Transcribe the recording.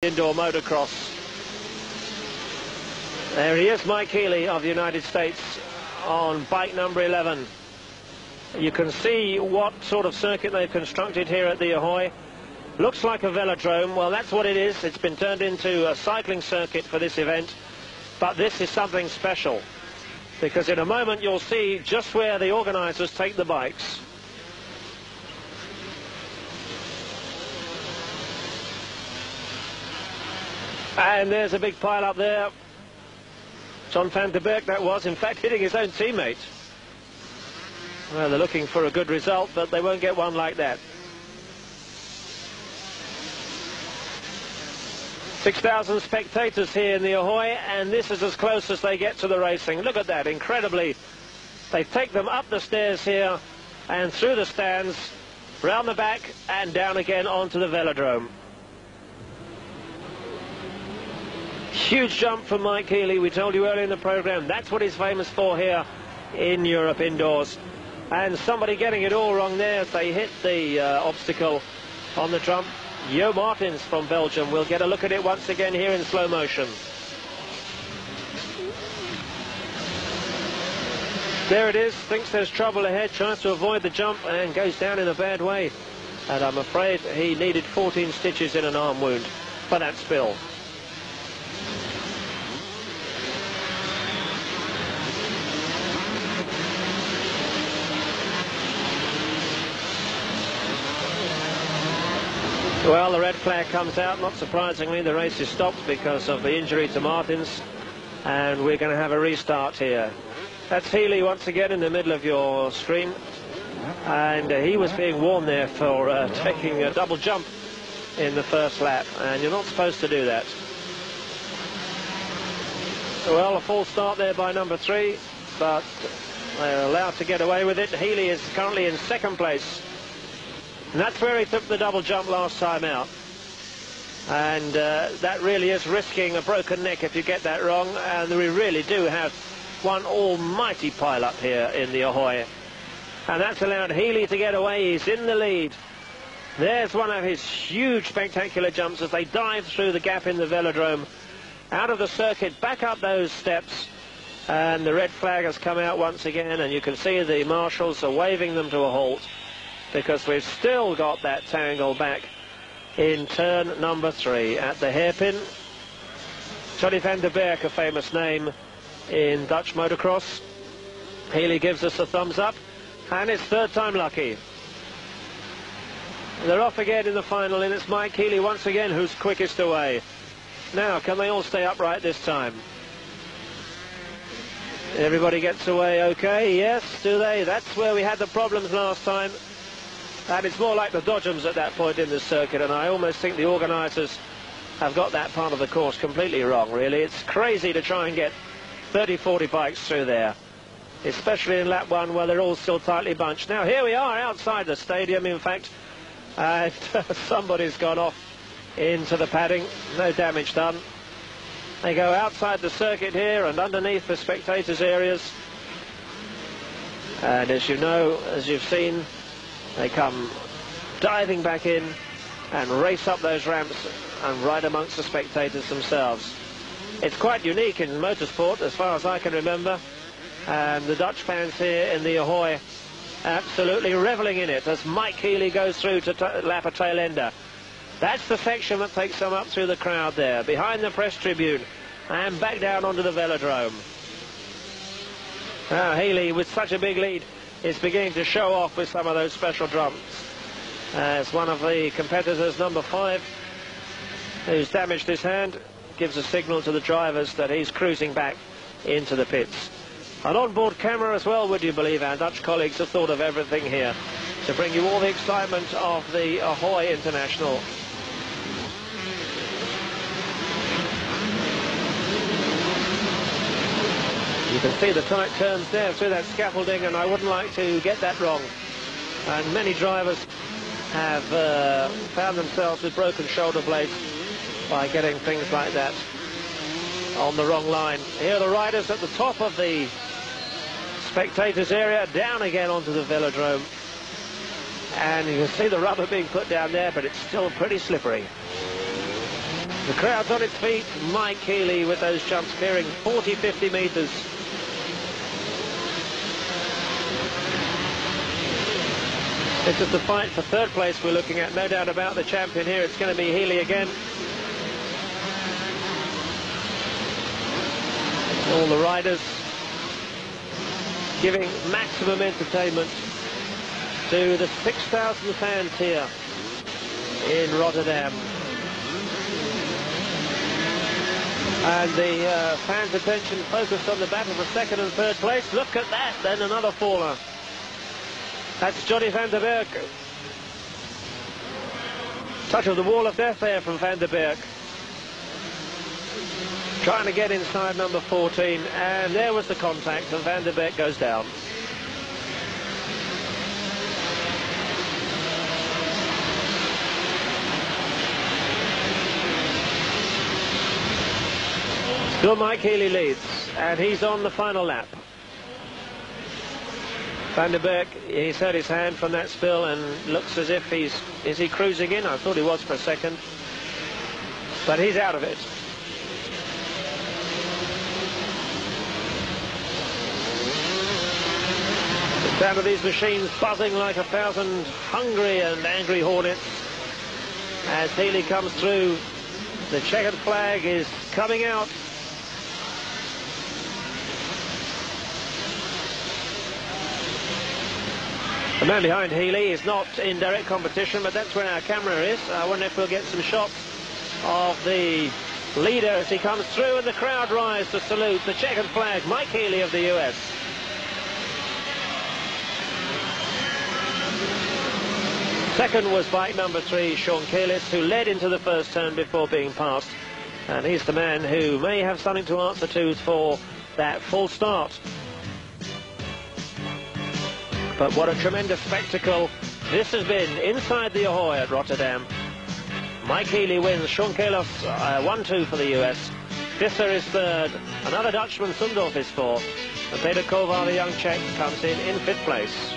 Indoor motocross. There he is, Mike Healy of the United States on bike number 11. You can see what sort of circuit they've constructed here at the Ahoy. Looks like a velodrome. Well, that's what it is. It's been turned into a cycling circuit for this event. But this is something special, because in a moment you'll see just where the organisers take the bikes. And there's a big pile up there. John van der Berg, that was, in fact, hitting his own teammate. Well, they're looking for a good result, but they won't get one like that. 6,000 spectators here in the Ahoy, and this is as close as they get to the racing. Look at that, incredibly. They take them up the stairs here and through the stands, round the back and down again onto the velodrome. Huge jump from Mike Healy. We told you earlier in the program, that's what he's famous for here in Europe indoors. And somebody getting it all wrong there as they hit the obstacle on the jump. Jo Martins from Belgium. We'll get a look at it once again here in slow motion. There it is, thinks there's trouble ahead, tries to avoid the jump and goes down in a bad way. And I'm afraid he needed 14 stitches in an arm wound for that spill. Well, the red flag comes out. Not surprisingly, the race is stopped because of the injury to Martins, and we're going to have a restart here. That's Healy once again in the middle of your screen, and he was being warned there for taking a double jump in the first lap, and you're not supposed to do that. Well, a false start there by number 3, but they're allowed to get away with it. Healy is currently in second place. And that's where he took the double jump last time out. And that really is risking a broken neck if you get that wrong. And we really do have one almighty pile up here in the Ahoy. And that's allowed Healy to get away. He's in the lead. There's one of his huge spectacular jumps as they dive through the gap in the velodrome, out of the circuit, back up those steps. And the red flag has come out once again, and you can see the marshals are waving them to a halt, because we've still got that tangle back in turn number 3 at the hairpin. Johnny van der Berg, a famous name in Dutch motocross. Healy gives us a thumbs up, and it's third time lucky. They're off again in the final, and it's Mike Healy once again who's quickest away. Now, can they all stay upright this time? Everybody gets away okay, yes, do they? That's where we had the problems last time. And it's more like the Dodgems at that point in the circuit, and I almost think the organisers have got that part of the course completely wrong, really. It's crazy to try and get 30, 40 bikes through there, especially in lap 1 where they're all still tightly bunched. Now, here we are outside the stadium, in fact, and somebody's gone off into the padding. No damage done. They go outside the circuit here and underneath the spectators' areas. And as you know, as you've seen, they come diving back in and race up those ramps and right amongst the spectators themselves. It's quite unique in motorsport as far as I can remember, and the Dutch fans here in the Ahoy absolutely revelling in it as Mike Healy goes through to lap a tail ender. That's the section that takes them up through the crowd there, behind the press tribune, and back down onto the velodrome. Now Healy, with such a big lead, is beginning to show off with some of those special jumps. As one of the competitors, number 5, who's damaged his hand, gives a signal to the drivers that he's cruising back into the pits. An onboard camera as well, would you believe? Our Dutch colleagues have thought of everything here to bring you all the excitement of the Ahoy International. You can see the tight turns there through that scaffolding, and I wouldn't like to get that wrong. And many drivers have found themselves with broken shoulder blades by getting things like that on the wrong line. Here are the riders at the top of the spectators area, down again onto the velodrome. And you can see the rubber being put down there, but it's still pretty slippery. The crowd's on its feet. Mike Healy with those jumps clearing 40, 50 metres. It's just a fight for third place we're looking at. No doubt about the champion here. It's going to be Healy again. All the riders giving maximum entertainment to the 6,000 fans here in Rotterdam. And the fans' attention focused on the battle for second and third place. Look at that, then another faller. That's Johnny van der Berg. Touch of the wall of death there from van der Berg. Trying to get inside number 14, and there was the contact, and van der Berg goes down. Still Mike Healy leads, and he's on the final lap. Van der Berg, he's hurt his hand from that spill and looks as if is he cruising in? I thought he was for a second. But he's out of it. The sound of these machines buzzing like 1,000 hungry and angry hornets as Healy comes through. The checkered flag is coming out. The man behind Healy is not in direct competition, but that's where our camera is. I wonder if we'll get some shots of the leader as he comes through, and the crowd rise to salute the checkered flag, Mike Healy of the US. Second was bike number 3, Sean Kalis, who led into the first turn before being passed. And he's the man who may have something to answer to for that full start. But what a tremendous spectacle this has been inside the Ahoy at Rotterdam. Mike Healy wins, Sean Kalis 1-2 for the US. Visser is third, another Dutchman, Sundorf is fourth, and Peter Kovar, the young Czech, comes in 5th place.